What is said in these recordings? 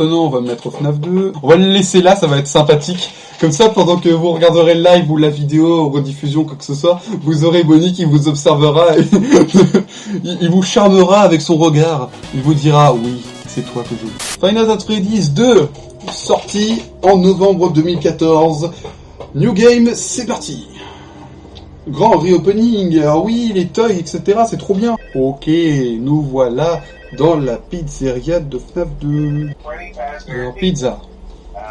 Maintenant, on va mettre FNAF 2. On va le laisser là, ça va être sympathique. Comme ça, pendant que vous regarderez le live ou la vidéo, ou rediffusion, quoi que ce soit, vous aurez Bonnie qui vous observera et il vous charmera avec son regard. Il vous dira, oui, c'est toi que je veux. Final Fantasy Freddy's 2, sorti en novembre 2014. New game, c'est parti. Grand reopening, alors oui, les toys, etc., c'est trop bien. Ok, nous voilà dans la pizzeria de FNAF 2. Alors, pizza.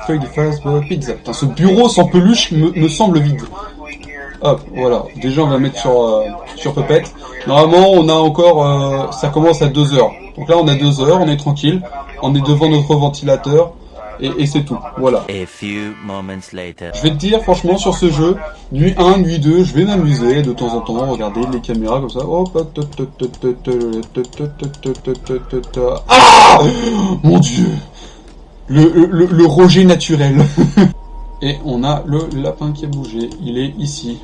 Freddy Fazbear Pizza. Putain, ce bureau sans peluche me semble vide. Hop, voilà. Déjà, on va mettre sur Puppet. Normalement, on a encore... ça commence à 2h. Donc là, on a 2h, on est tranquille. On est devant notre ventilateur. Et c'est tout, voilà. A few moments later. Je vais te dire, franchement, sur ce jeu, nuit 1, nuit 2, je vais m'amuser de temps en temps, regarder les caméras comme ça. Ah mon Dieu, le rejet naturel. Et on a le lapin qui a bougé, il est ici.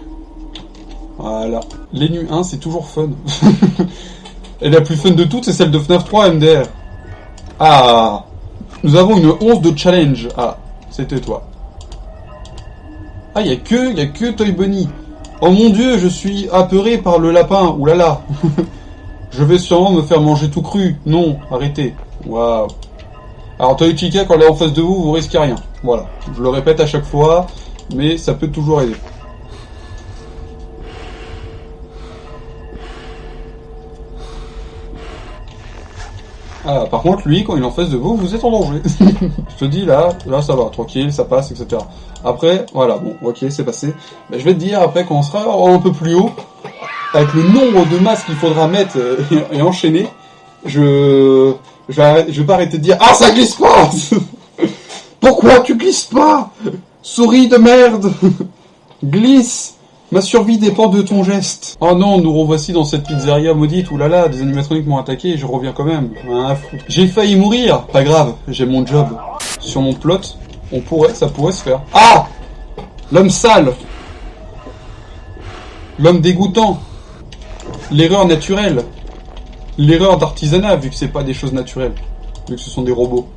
Voilà. Les nuits 1, c'est toujours fun. Et la plus fun de toutes, c'est celle de FNAF 3 MDR. Ah, nous avons une 11 de challenge. Ah, c'était toi. Ah, y a que Toy Bunny. Oh mon Dieu, je suis apeuré par le lapin. Oulala. Je vais sûrement me faire manger tout cru. Non, arrêtez. Waouh. Alors Toy Chica, quand elle est en face de vous, vous risquez rien. Voilà. Je le répète à chaque fois, mais ça peut toujours aider. Ah, par contre, lui, quand il est en face de vous, vous êtes en danger. Je te dis, là, ça va, tranquille, ça passe, etc. Après, voilà, bon, ok, c'est passé. Ben, je vais te dire, après, quand on sera un peu plus haut, avec le nombre de masques qu'il faudra mettre et enchaîner, je vais pas arrêter de dire, ah, ça glisse pas. Pourquoi tu glisses pas? Souris de merde. Glisse. Ma survie dépend de ton geste. Oh non, nous revoici dans cette pizzeria maudite. Oulala, des animatroniques m'ont attaqué et je reviens quand même. J'ai failli mourir. Pas grave, j'ai mon job. Sur mon plot, ça pourrait se faire. Ah! L'homme sale. L'homme dégoûtant. L'erreur naturelle. L'erreur d'artisanat, vu que c'est pas des choses naturelles. Vu que ce sont des robots.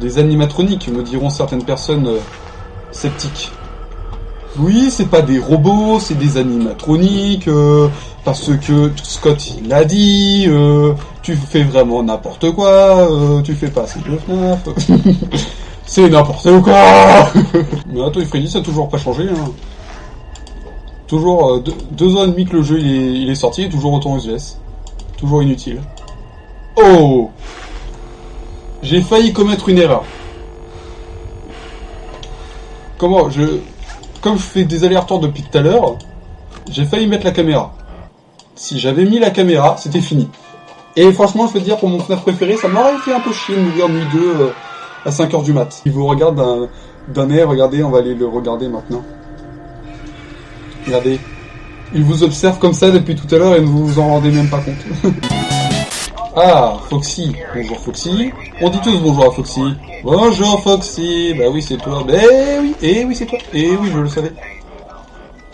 Des animatroniques, me diront certaines personnes sceptiques. Oui, c'est pas des robots, c'est des animatroniques, parce que Scott il l'a dit, tu fais vraiment n'importe quoi, tu fais pas assez de FNAF, c'est n'importe quoi. Mais attends, Freddy, ça a toujours pas changé, hein. Toujours 2 ans et demi que le jeu il est sorti, et toujours autant aux US. Toujours inutile. Oh! J'ai failli commettre une erreur. Comme je fais des allers-retours depuis tout à l'heure, j'ai failli mettre la caméra. Si j'avais mis la caméra, c'était fini. Et franchement, je veux te dire, pour mon FNAF préféré, ça m'aurait fait un peu chier de m'ouvrir nuit 2 à 5h du mat. Il vous regarde d'un air, regardez, on va aller le regarder maintenant. Regardez. Il vous observe comme ça depuis tout à l'heure et ne vous en rendez même pas compte. Ah, Foxy. Bonjour Foxy. On dit tous bonjour à Foxy. Bonjour Foxy. Bah oui, c'est toi. Eh oui, c'est toi. Eh oui, je le savais.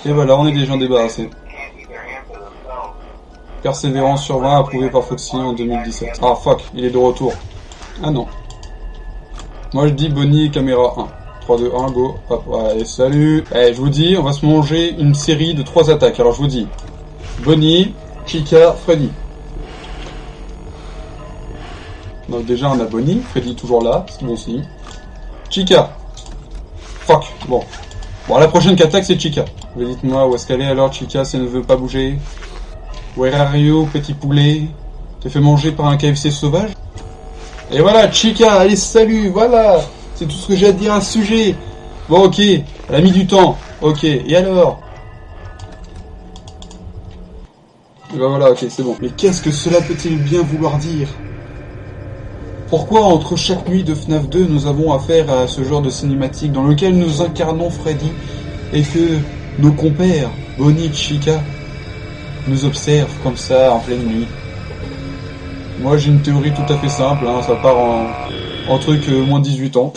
Et voilà, on est déjà débarrassés. Persévérance sur 20 approuvé par Foxy en 2017. Ah fuck, il est de retour. Ah non. Moi je dis Bonnie caméra 1. 3, 2, 1, go. Hop, allez, salut. Eh, je vous dis, on va se manger une série de 3 attaques. Alors je vous dis, Bonnie, Chica, Freddy. Donc déjà on a Bonnie, Freddy toujours là, c'est bon signe. Chica. Fuck, bon. Bon, la prochaine attaque c'est Chica. Mais dites-moi où est-ce qu'elle est alors, Chica, si elle ne veut pas bouger. Where are you, petit poulet? T'es fait manger par un KFC sauvage? Et voilà, Chica, allez, salut, voilà. C'est tout ce que j'ai à dire à ce sujet. Bon, ok, elle a mis du temps. Ok, et alors? Et ben voilà, ok, c'est bon. Mais qu'est-ce que cela peut-il bien vouloir dire? Pourquoi entre chaque nuit de FNAF 2, nous avons affaire à ce genre de cinématique dans lequel nous incarnons Freddy et que nos compères, Bonnie et Chica, nous observent comme ça en pleine nuit? Moi j'ai une théorie tout à fait simple, hein, ça part en truc moins de 18 ans.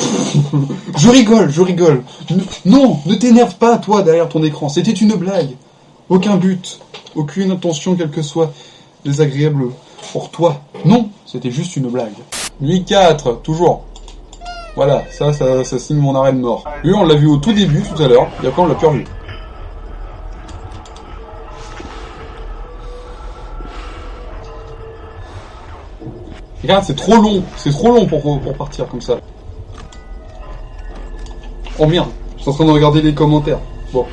Je rigole, je rigole. Non, ne t'énerve pas, toi, derrière ton écran. C'était une blague. Aucun but, aucune intention, quelle que soit désagréable pour toi. Non, c'était juste une blague. Nuit 4, toujours. Voilà, ça signe mon arrêt de mort. Lui, on l'a vu au tout début, tout à l'heure, et après on l'a plus revu. Regarde, c'est trop long pour partir comme ça. Oh merde, je suis en train de regarder les commentaires. Bon.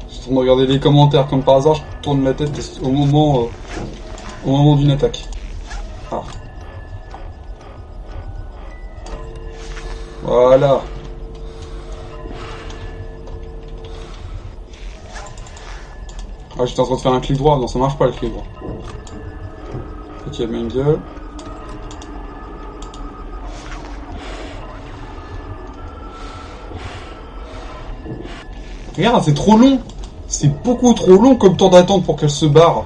Je suis en train de regarder les commentaires, comme par hasard, je tourne la tête au moment d'une attaque. Ah. Voilà. Ah, j'étais en train de faire un clic droit, non ça marche pas le clic droit. Ok, il y a une gueule. Regarde, c'est trop long. C'est beaucoup trop long comme temps d'attente pour qu'elle se barre.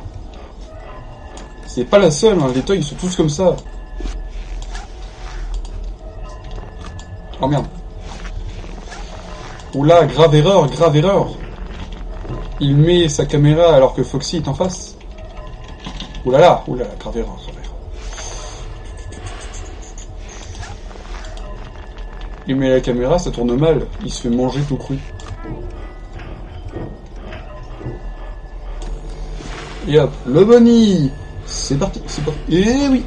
C'est pas la seule, hein. Les toys ils sont tous comme ça. Oh merde. Oula, grave erreur, grave erreur. Il met sa caméra alors que Foxy est en face. Oulala, oulala, grave erreur, grave erreur. Il met la caméra, ça tourne mal. Il se fait manger tout cru. Et hop, le bunny. C'est parti, c'est parti. Et oui.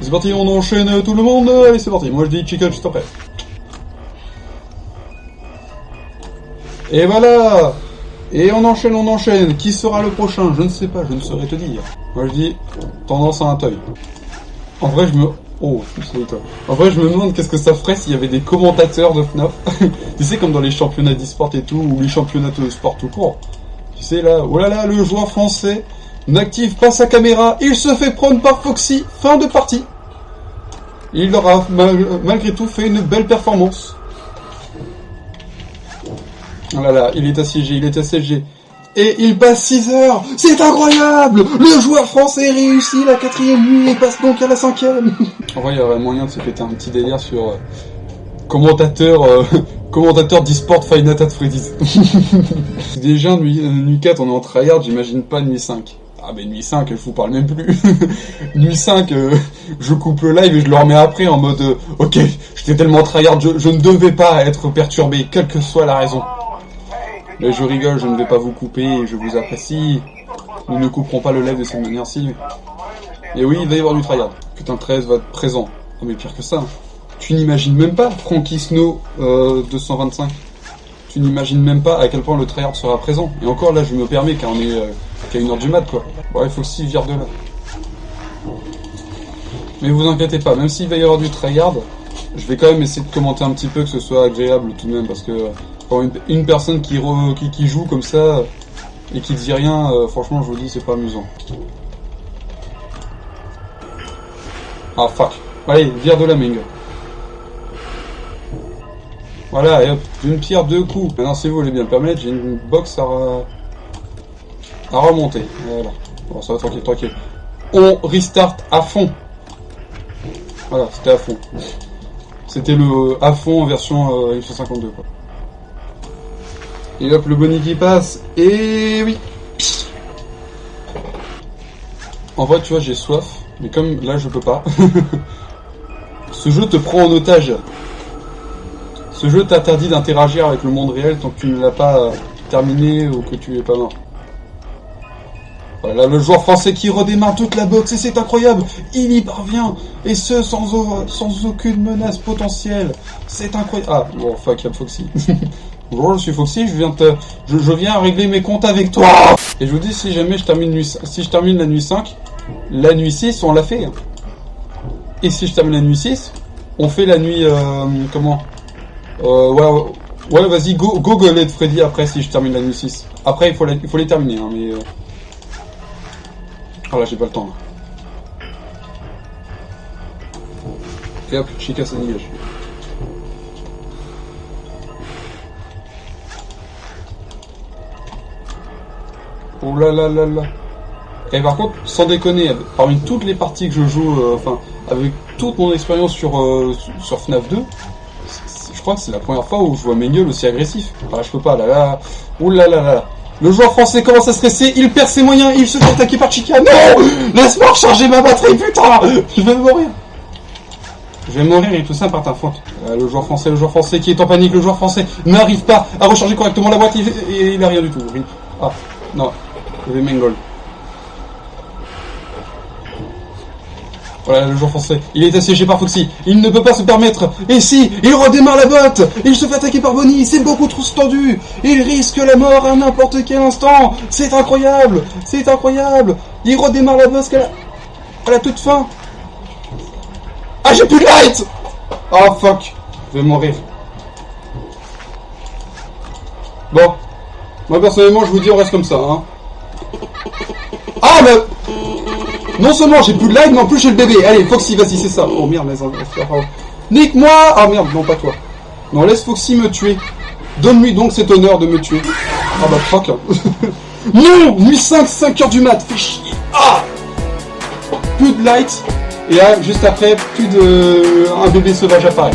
C'est parti, on enchaîne tout le monde. Allez, c'est parti. Moi je dis chicken juste après. Et voilà. Et on enchaîne. Qui sera le prochain? Je ne sais pas, je ne saurais te dire. Moi je dis tendance à un toy. En vrai, Oh, c'est toi. En vrai, je me demande qu'est-ce que ça ferait s'il y avait des commentateurs de FNAF. Tu sais, comme dans les championnats d'e-sport et tout, ou les championnats de sport tout court. Tu sais, là, oh là là, le joueur français n'active pas sa caméra, il se fait prendre par Foxy, fin de partie. Il aura malgré tout fait une belle performance. Oh là là, il est assiégé. Et il passe 6 heures. C'est incroyable. Le joueur français réussit la 4e nuit et passe donc à la 5e. En vrai, il y aurait moyen de se péter un petit délire sur commentateur d'e-sport Five Nights at Freddy's. Déjà, nuit 4, on est en tryhard, j'imagine pas nuit 5. Ah mais nuit 5, je vous parle même plus. Nuit 5, je coupe le live et je le remets après en mode ok, j'étais tellement tryhard, je ne devais pas être perturbé, quelle que soit la raison. Mais je rigole, je ne vais pas vous couper, je vous apprécie. Nous ne couperons pas le live de cette manière-ci. Et oui, il va y avoir du tryhard. Putain, 13 va être présent. Oh mais pire que ça. Tu n'imagines même pas Frankie Snow 225. Tu n'imagines même pas à quel point le tryhard sera présent. Et encore là, je me permets car on est qu'à 1h du mat quoi. Bon, il faut que s'y vire de là. Mais vous inquiétez pas, même s'il va y avoir du tryhard, je vais quand même essayer de commenter un petit peu que ce soit agréable tout de même parce que quand une personne qui joue comme ça et qui dit rien, franchement je vous dis c'est pas amusant. Ah fuck. Allez, vire de la mingue. Voilà, et hop, d'une pierre deux coups. Maintenant si vous voulez bien le permettre, j'ai une box à remonter. Voilà. Bon ça va tranquille. On restart à fond. Voilà, c'était à fond. C'était le à fond en version F152 quoi. Et hop, le bunny qui passe. Et oui. En vrai, tu vois, j'ai soif. Mais comme là, je peux pas. Ce jeu te prend en otage. Ce jeu t'interdit d'interagir avec le monde réel tant que tu ne l'as pas terminé ou que tu es pas mort. Voilà, le joueur français qui redémarre toute la boxe et c'est incroyable. Il y parvient. Et ce, sans aucune menace potentielle. C'est incroyable. Ah, bon, fuck, il y a Foxy. Bonjour, je suis Foxy, je viens régler mes comptes avec toi. Et je vous dis, si jamais je termine la nuit 5, la nuit 6, on l'a fait. Hein. Et si je termine la nuit 6, on fait la nuit, ouais, vas-y, go gueuler de Freddy après si je termine la nuit 6. Après, il faut les terminer, hein, mais... Ah là, j'ai pas le temps, là. Et hop, Chica, ça dégage. Oh là là là là. Et par contre, sans déconner, parmi toutes les parties que je joue, enfin, avec toute mon expérience sur FNAF 2, je crois que c'est la première fois où je vois mes gueules aussi agressifs. Ah, je peux pas, là là. Ouh là là là. Le joueur français commence à stresser, il perd ses moyens, il se fait attaquer par Chica. Non! Laisse-moi recharger ma batterie, putain! Je vais mourir. Je vais mourir et tout ça par ta faute. Le joueur français qui est en panique, le joueur français n'arrive pas à recharger correctement la boîte et il a rien du tout. Ah, non. Je vais m'engol. Voilà, le joueur français, il est assiégé par Foxy, il ne peut pas se permettre, et si, il redémarre la botte, il se fait attaquer par Bonnie, c'est beaucoup trop tendu, il risque la mort à n'importe quel instant, c'est incroyable, il redémarre la botte à la toute fin. Ah, j'ai plus de light. Oh fuck, je vais mourir. Bon, moi personnellement je vous dis on reste comme ça, hein. Ah mais... Non seulement j'ai plus de live, mais en plus j'ai le bébé. Allez, Foxy, vas-y, c'est ça. Oh merde, nique-moi. Ah merde, non, pas toi. Non, laisse Foxy me tuer. Donne-lui donc cet honneur de me tuer. Ah bah fuck. Non, nuit 5 heures du mat. Fais chier. Ah, plus de light. Et là, juste après, un bébé sauvage apparaît.